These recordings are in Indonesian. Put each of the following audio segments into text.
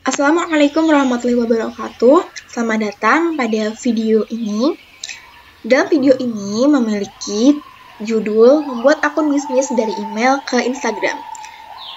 Assalamualaikum warahmatullahi wabarakatuh. Selamat datang pada video ini. Dalam video ini memiliki judul membuat akun bisnis dari email ke Instagram.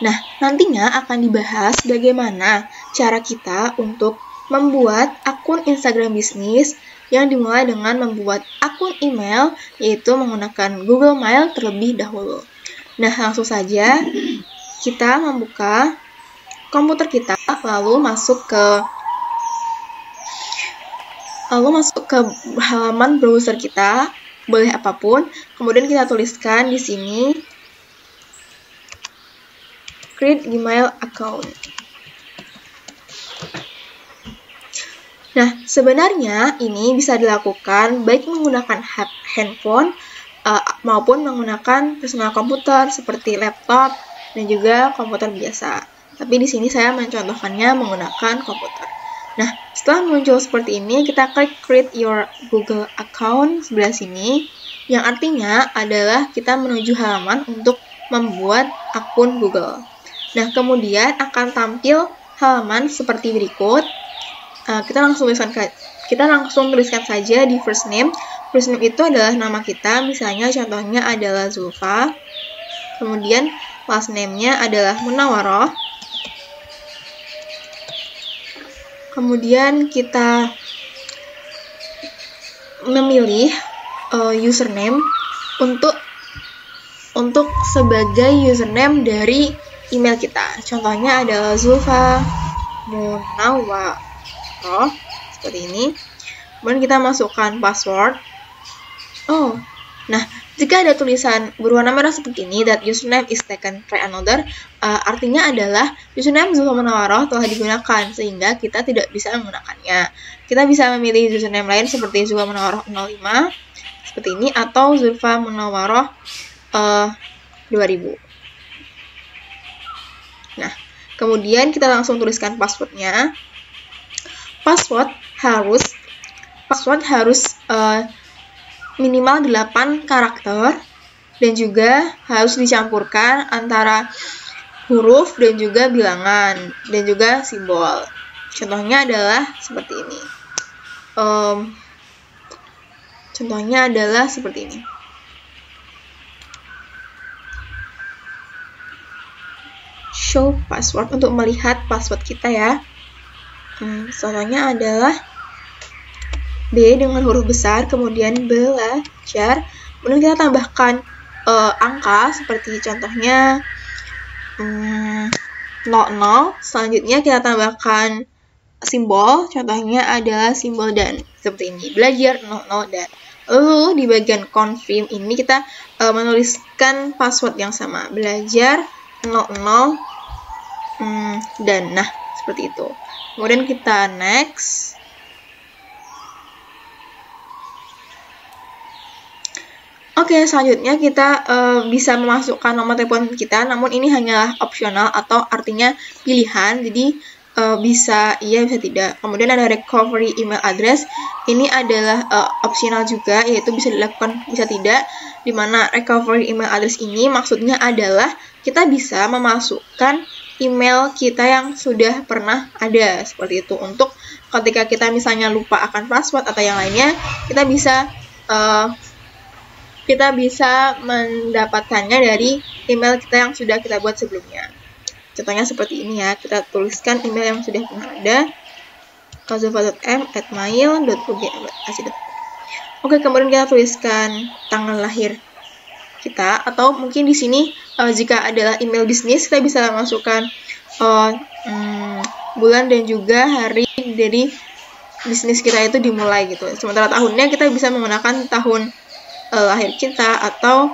Nah, nantinya akan dibahas bagaimana cara kita untuk membuat akun Instagram bisnis yang dimulai dengan membuat akun email, yaitu menggunakan Google Mail terlebih dahulu. Nah, langsung saja kita membuka komputer kita, lalu masuk ke halaman browser kita, boleh apapun. Kemudian kita tuliskan di sini create Gmail account. Nah, sebenarnya ini bisa dilakukan baik menggunakan handphone maupun menggunakan personal komputer seperti laptop dan juga komputer biasa. Tapi di sini saya mencontohkannya menggunakan komputer. Nah, setelah muncul seperti ini, kita klik create your Google account sebelah sini, yang artinya adalah kita menuju halaman untuk membuat akun Google. Nah, kemudian akan tampil halaman seperti berikut. Kita langsung tuliskan saja di first name. First name itu adalah nama kita, misalnya contohnya adalah Zulfa. Kemudian last name-nya adalah Munawaroh. Kemudian kita memilih username untuk sebagai username dari email kita. Contohnya adalah Zulfa Munawaroh seperti ini. Kemudian kita masukkan password. Nah, jika ada tulisan berwarna merah seperti ini, that username is taken by another, artinya adalah username Zulfa Munawaroh telah digunakan, sehingga kita tidak bisa menggunakannya. Kita bisa memilih username lain seperti Zulfa Munawaroh 05, seperti ini, atau Zulfa Munawaroh 2000. Nah, kemudian kita langsung tuliskan passwordnya. Password harus minimal 8 karakter dan juga harus dicampurkan antara huruf dan juga bilangan dan juga simbol. Contohnya adalah seperti ini. Show password untuk melihat password kita ya. Contohnya adalah B dengan huruf besar, kemudian belajar, kemudian kita tambahkan angka seperti contohnya 00, selanjutnya kita tambahkan simbol, contohnya adalah simbol dan, seperti ini, belajar 00 dan. Lalu di bagian confirm ini kita menuliskan password yang sama, belajar 00 dan, nah seperti itu. Kemudian kita next. Oke, selanjutnya kita bisa memasukkan nomor telepon kita, namun ini hanyalah opsional atau artinya pilihan, jadi bisa iya, bisa tidak. Kemudian ada recovery email address, ini adalah opsional juga, yaitu bisa dilakukan, bisa tidak, dimana recovery email address ini maksudnya adalah kita bisa memasukkan email kita yang sudah pernah ada, seperti itu. Untuk ketika kita misalnya lupa akan password atau yang lainnya, kita bisa mendapatkannya dari email kita yang sudah kita buat sebelumnya. Contohnya seperti ini ya, kita tuliskan email yang sudah pernah ada, zulfa.m@mail.ug. Oke, kemudian kita tuliskan tanggal lahir kita, atau mungkin di sini jika adalah email bisnis, kita bisa masukkan bulan dan juga hari dari bisnis kita itu dimulai gitu. Sementara tahunnya kita bisa menggunakan tahun lahir kita atau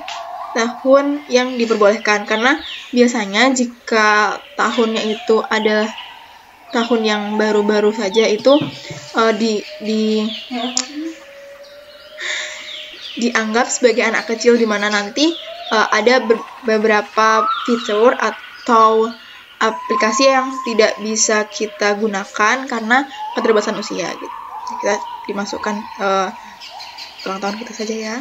tahun yang diperbolehkan, karena biasanya jika tahunnya itu ada tahun yang baru-baru saja itu dianggap sebagai anak kecil, di mana nanti ada beberapa fitur atau aplikasi yang tidak bisa kita gunakan karena keterbatasan usia gitu. Kita dimasukkan ulang tahun kita saja ya.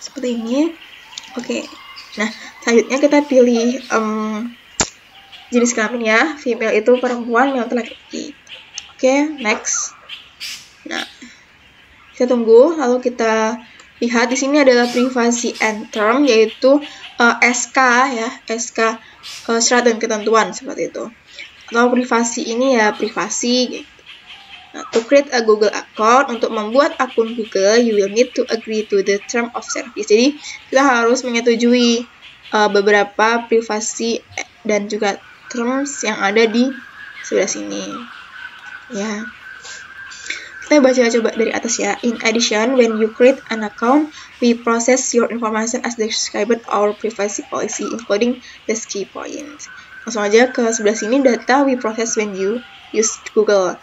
Seperti ini. Oke. Nah, selanjutnya kita pilih jenis kelamin ya, female itu perempuan, male itu laki-laki. Oke, next. Nah, kita tunggu, lalu kita lihat di sini adalah privacy and term, yaitu SK ya, SK syarat dan ketentuan seperti itu. Atau privasi ini ya privasi gitu. Nah, to create a Google account, untuk membuat akun Google, you will need to agree to the term of service. Jadi, kita harus menyetujui beberapa privasi dan juga terms yang ada di sebelah sini. Ya. Kita baca coba dari atas ya. In addition, when you create an account, we process your information as described our privacy policy, including the key points. Langsung aja ke sebelah sini, data we process when you use Google.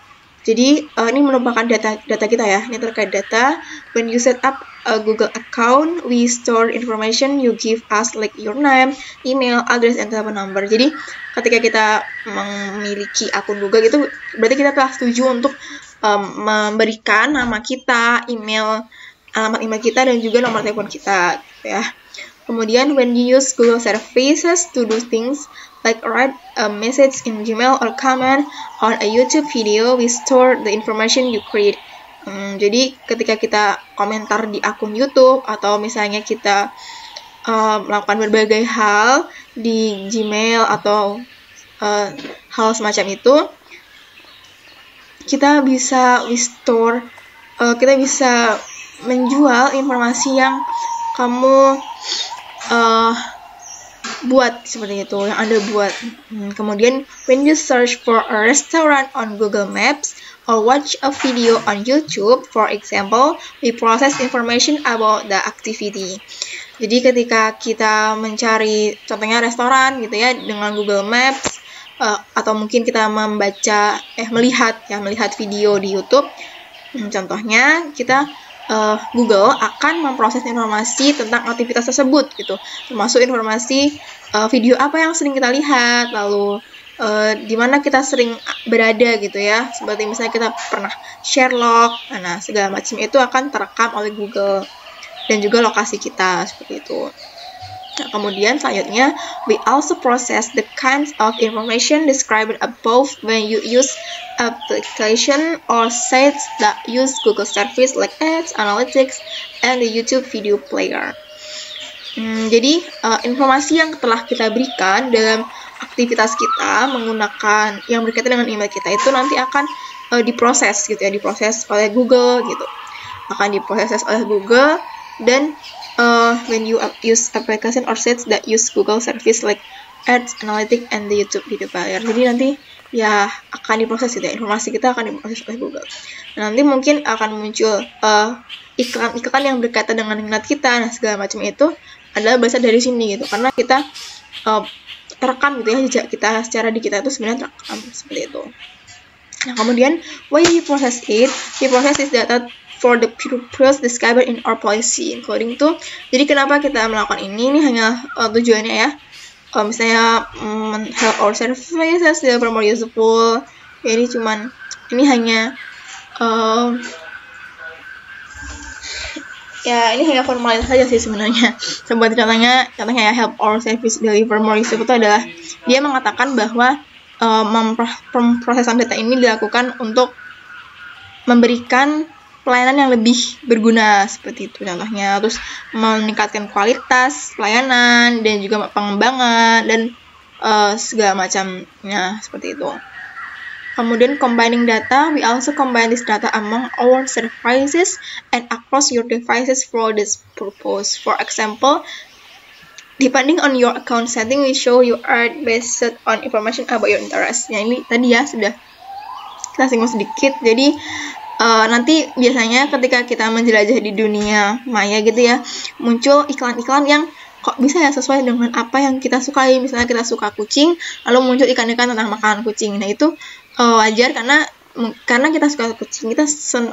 Jadi ini merupakan data kita ya. Ini terkait data. When you set up a Google account, we store information you give us like your name, email, address, and telephone number. Jadi ketika kita memiliki akun Google itu berarti kita telah setuju untuk memberikan nama kita, email, alamat email kita, dan juga nomor telepon kita gitu ya. Kemudian when you use Google services to do things like write a message in Gmail or comment on a YouTube video, we store the information you create. Jadi ketika kita komentar di akun YouTube atau misalnya kita melakukan berbagai hal di Gmail atau hal semacam itu, kita bisa kita bisa menjual informasi yang kamu buat seperti itu, yang Anda buat. Kemudian when you search for a restaurant on Google Maps or watch a video on YouTube, for example, we process information about the activity. Jadi ketika kita mencari contohnya restoran gitu ya dengan Google Maps, atau mungkin kita melihat video di YouTube, contohnya kita Google akan memproses informasi tentang aktivitas tersebut gitu, termasuk informasi video apa yang sering kita lihat, lalu di mana kita sering berada gitu ya, seperti misalnya kita pernah Sherlock, nah segala macam itu akan terekam oleh Google, dan juga lokasi kita seperti itu. Nah, kemudian selanjutnya, we also process the kinds of information described above when you use application or sites that use Google service like Ads, Analytics, and the YouTube video player. Jadi, informasi yang telah kita berikan dalam aktivitas kita menggunakan yang berkaitan dengan email kita itu nanti akan diproses gitu ya, diproses oleh Google gitu. Akan diproses oleh Google, dan when you use application or sites that use Google service like Ads, Analytics, and the YouTube video player. Jadi nanti ya akan diproses gitu ya, informasi kita akan diproses oleh Google. Nah, nanti mungkin akan muncul iklan-iklan yang berkaitan dengan minat kita, nah segala macam itu adalah berasal dari sini gitu, karena kita terekam gitu ya, jejak kita secara digital itu sebenarnya terekam seperti itu. Nah, kemudian why we process it? We process this data for the purpose described in our policy, including to. Jadi kenapa kita melakukan ini? Ini hanya tujuannya ya. Misalnya help our services deliver more useful. Jadi ini hanya ini hanya formalitas saja sih sebenarnya. Seperti contohnya ya, help our service deliver more useful itu adalah dia mengatakan bahwa pemrosesan data ini dilakukan untuk memberikan pelayanan yang lebih berguna seperti itu contohnya, terus meningkatkan kualitas pelayanan dan juga pengembangan dan segala macamnya seperti itu. Kemudian combining data, we also combine this data among our services and across your devices for this purpose. For example, depending on your account setting, we show you are based on information about your interest. Nah, ini tadi ya sudah kita singgung sedikit. Jadi nanti biasanya ketika kita menjelajah di dunia maya gitu ya, muncul iklan-iklan yang kok bisa ya sesuai dengan apa yang kita sukai. Misalnya kita suka kucing, lalu muncul ikan-ikan tentang makanan kucing. Nah, itu wajar karena kita suka kucing, kita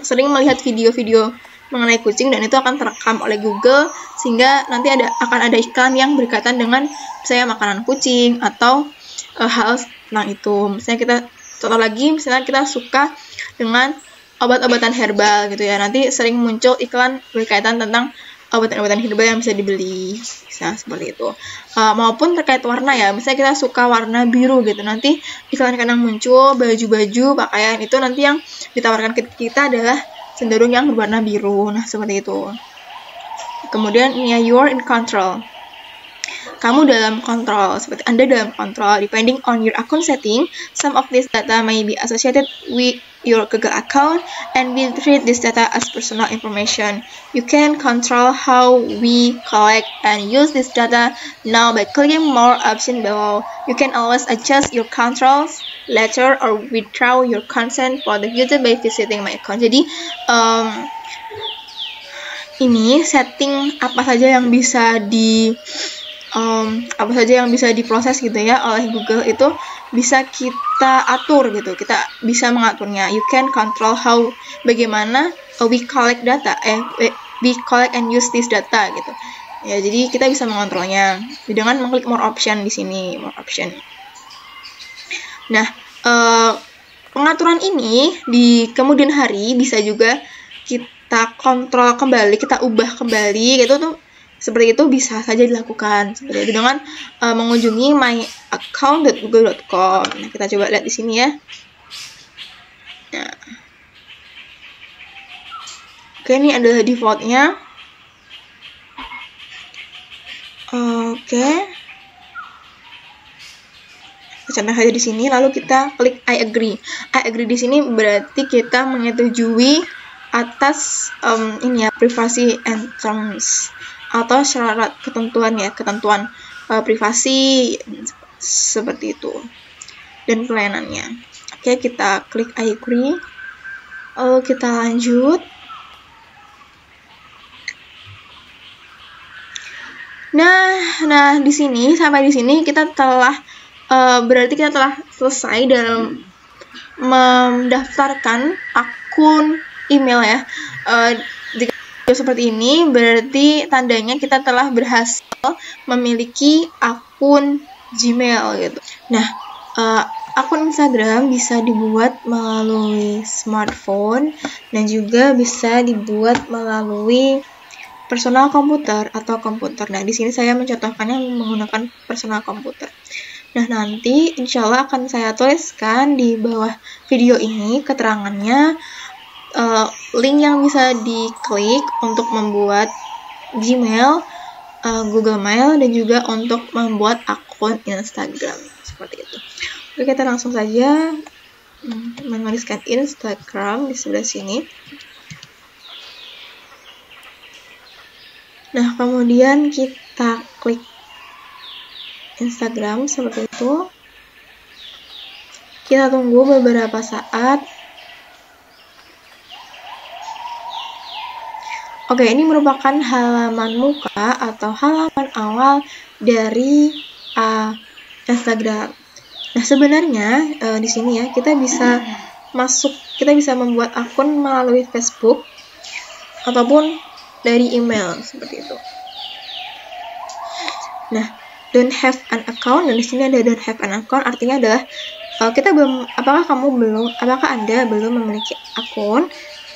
sering melihat video-video mengenai kucing, dan itu akan terekam oleh Google, sehingga nanti akan ada iklan yang berkaitan dengan misalnya makanan kucing atau hal tentang itu. Misalnya misalnya kita suka dengan obat-obatan herbal gitu ya, nanti sering muncul iklan berkaitan tentang obat-obatan herbal yang bisa dibeli, bisa seperti itu. Maupun terkait warna ya, misalnya kita suka warna biru gitu, nanti iklan kadang muncul baju-baju pakaian itu nanti yang ditawarkan ke kita adalah cenderung yang berwarna biru. Nah, seperti itu. Kemudian ini ya, you are in control. Kamu dalam kontrol, seperti Anda dalam kontrol. Depending on your account setting, some of this data may be associated with your Google account, and we treat this data as personal information. You can control how we collect and use this data now by clicking more options below. You can always adjust your controls later or withdraw your consent for the future by visiting my account. Jadi, ini setting apa saja yang bisa diproses gitu ya oleh Google itu bisa kita atur gitu, kita bisa mengaturnya. You can control bagaimana we collect data, we collect and use this data gitu. Ya, jadi kita bisa mengontrolnya dengan mengklik more option di sini, more option. Nah, pengaturan ini di kemudian hari bisa juga kita kontrol kembali, kita ubah kembali gitu tuh. Seperti itu bisa saja dilakukan seperti itu dengan mengunjungi myaccount.google.com. Nah, kita coba lihat di sini ya. Nah. Oke, ini adalah defaultnya. Oke. Kita contoh saja di sini, lalu kita klik I agree. I agree di sini berarti kita menyetujui atas ini ya, privacy and terms atau syarat ketentuan privasi seperti itu dan pelayanannya. Oke, kita klik I agree, lalu kita lanjut. Nah di sini sampai di sini kita telah berarti kita telah selesai dalam mendaftarkan akun email ya. Seperti ini berarti tandanya kita telah berhasil memiliki akun Gmail gitu. Nah, akun Instagram bisa dibuat melalui smartphone dan juga bisa dibuat melalui personal komputer atau komputer. Nah, di sini saya mencontohkannya menggunakan personal komputer. Nah, nanti insya Allah akan saya tuliskan di bawah video ini keterangannya, link yang bisa diklik untuk membuat Gmail, Google Mail, dan juga untuk membuat akun Instagram seperti itu. Oke, kita langsung saja menuliskan Instagram di sebelah sini. Nah, kemudian kita klik Instagram seperti itu. Kita tunggu beberapa saat. Oke, ini merupakan halaman muka atau halaman awal dari Instagram. Nah, sebenarnya di sini ya kita bisa membuat akun melalui Facebook ataupun dari email seperti itu. Nah, don't have an account, dan di sini ada don't have an account artinya adalah apakah Anda belum memiliki akun?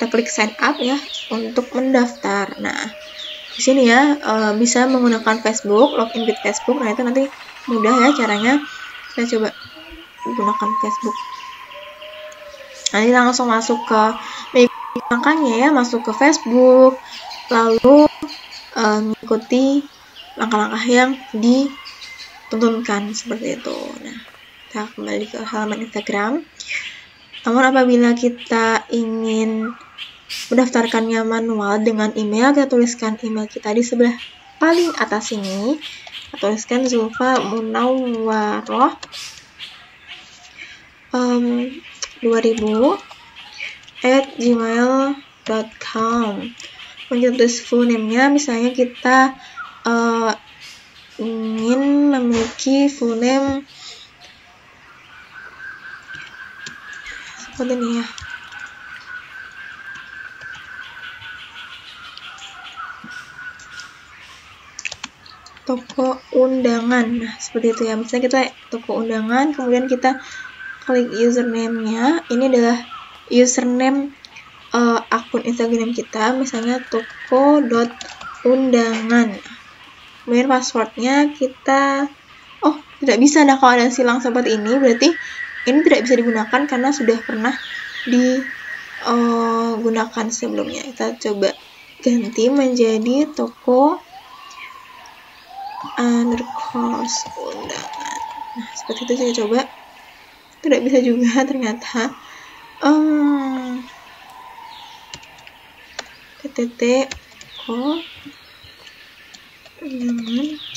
Kita klik sign up ya untuk mendaftar. Nah, di sini ya bisa menggunakan Facebook, login with Facebook. Nah, itu nanti mudah ya caranya. Saya coba gunakan Facebook. Nanti langsung masuk ke makanya ya, masuk ke Facebook, lalu mengikuti langkah-langkah yang dituntunkan seperti itu. Nah, kita kembali ke halaman Instagram. Namun apabila kita ingin mendaftarkannya manual dengan email, kita tuliskan email kita di sebelah paling atas ini. Kita tuliskan Zulfa Munawwaroh 2000@gmail.com. Untuk tulis full name-nya, misalnya kita ingin memiliki full name seperti ini ya. Toko undangan. Nah, seperti itu ya. Misalnya kita toko undangan, kemudian kita klik username-nya. Ini adalah username akun Instagram kita, misalnya toko undangan. Kemudian passwordnya kita tidak bisa. Nah, kalau ada silang seperti ini berarti ini tidak bisa digunakan karena sudah pernah digunakan sebelumnya. Kita coba ganti menjadi toko undercourse undangan. Nah, seperti itu saya coba. Tidak bisa juga ternyata. TTT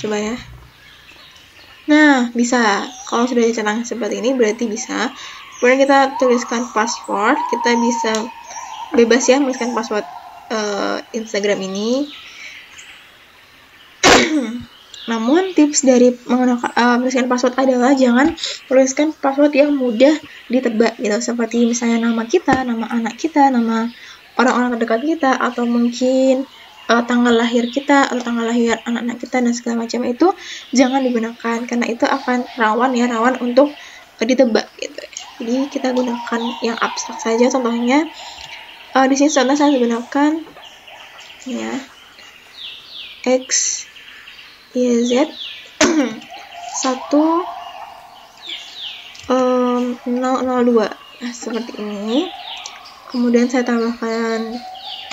coba ya. Nah, bisa. Kalau sudah dicenang seperti ini berarti bisa. Kemudian kita tuliskan password. Kita bisa bebas ya menuliskan password Instagram ini. Namun tips dari menggunakan menuliskan password adalah jangan tuliskan password yang mudah ditebak gitu, seperti misalnya nama kita, nama anak kita, nama orang-orang terdekat kita, atau mungkin tanggal lahir kita atau tanggal lahir anak-anak kita dan segala macam. Itu jangan digunakan karena itu akan rawan untuk ditebak gitu. Jadi kita gunakan yang abstrak saja. Contohnya di sini contoh saya gunakan ya X Y Z 1002 nah, seperti ini. Kemudian saya tambahkan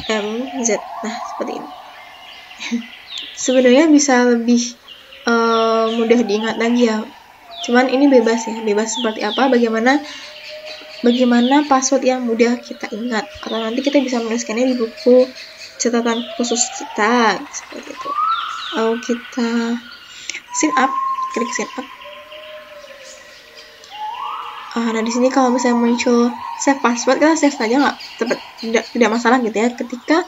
MZ. Nah, seperti ini. Sebenarnya bisa lebih mudah diingat lagi ya. Cuman ini bebas ya, bebas seperti apa, bagaimana password yang mudah kita ingat. Atau nanti kita bisa menuliskannya di buku catatan khusus kita, seperti itu. Lalu kita sign up, klik sign up. Nah, di sini kalau misalnya muncul save password, kita save saja, tidak masalah gitu ya. Ketika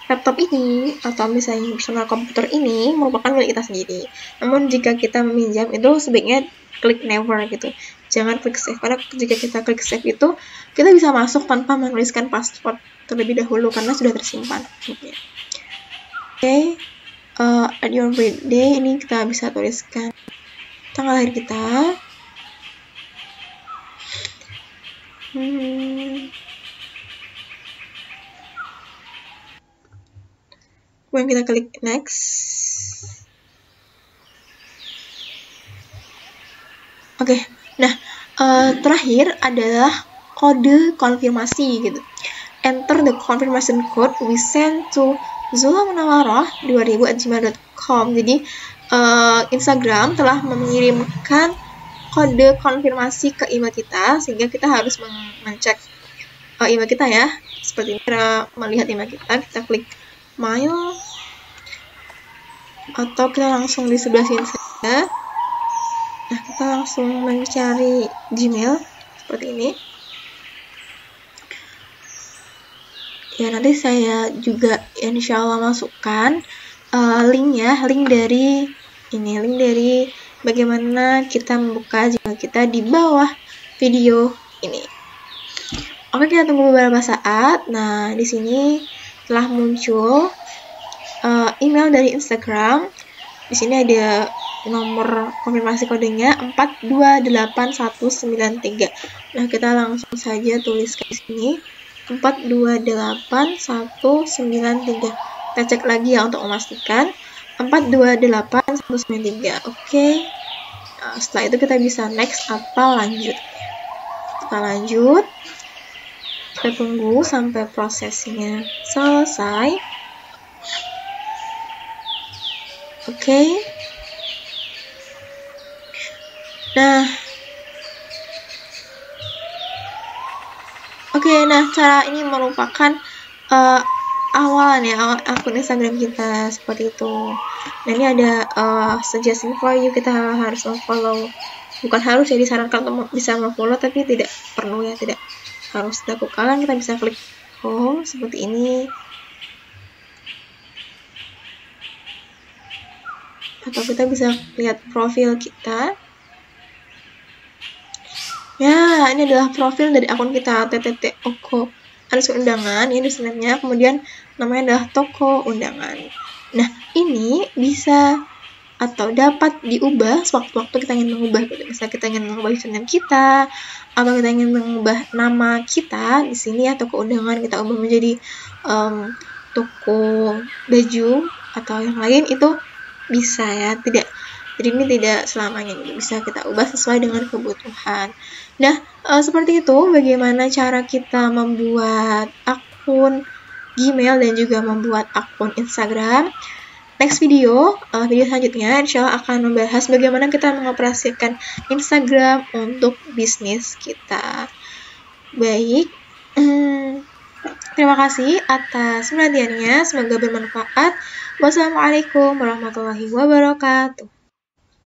laptop ini atau misalnya personal komputer ini merupakan milik kita sendiri. Namun jika kita meminjam itu sebaiknya klik never gitu. Jangan klik save, karena jika kita klik save itu kita bisa masuk tanpa menuliskan password terlebih dahulu karena sudah tersimpan. Oke. At your birthday ini kita bisa tuliskan tanggal lahir kita. Kemudian kita klik next. Oke, nah terakhir adalah kode konfirmasi gitu. Enter the confirmation code we send to zulamunawwaroh2000@gmail.com. Jadi Instagram telah mengirimkan kode konfirmasi ke email kita, sehingga kita harus mengecek email kita ya. Seperti ini, cara melihat email kita klik mail, atau kita langsung di sebelah sini saja. Nah, kita langsung mencari Gmail seperti ini. Ya, nanti saya juga insya Allah masukkan link dari bagaimana kita membuka Gmail kita di bawah video ini. Oke, kita tunggu beberapa saat. Nah, di sini telah muncul email dari Instagram. Di sini ada nomor konfirmasi kodenya 428193. Nah, kita langsung saja tuliskan di sini 428193. Kita cek lagi ya untuk memastikan 428193. Oke. Nah, setelah itu kita bisa next atau lanjut. Kita lanjut. Kita tunggu sampai prosesnya selesai. Oke. Nah, cara ini merupakan awalan ya, akun Instagram kita seperti itu. Nah, ini ada suggestion for you, kita harus follow. Bukan harus ya, disarankan untuk bisa follow, tapi tidak perlu ya, tidak harus dilakukan. Kita bisa klik home seperti ini, atau kita bisa lihat profil kita. Ya, ini adalah profil dari akun kita, TTT Oko undangan, ini snapnya, kemudian namanya adalah toko undangan. Nah, ini bisa atau dapat diubah sewaktu-waktu kita ingin mengubah gitu. Misalnya kita ingin mengubah username kita, atau kita ingin mengubah nama kita di sini, atau toko undangan kita ubah menjadi toko baju atau yang lain itu bisa ya, jadi ini tidak selamanya, bisa kita ubah sesuai dengan kebutuhan. Nah, seperti itu bagaimana cara kita membuat akun Gmail dan juga membuat akun Instagram. Next video selanjutnya insya Allah akan membahas bagaimana kita mengoperasikan Instagram untuk bisnis kita. Baik, terima kasih atas perhatiannya, semoga bermanfaat. Wassalamualaikum warahmatullahi wabarakatuh.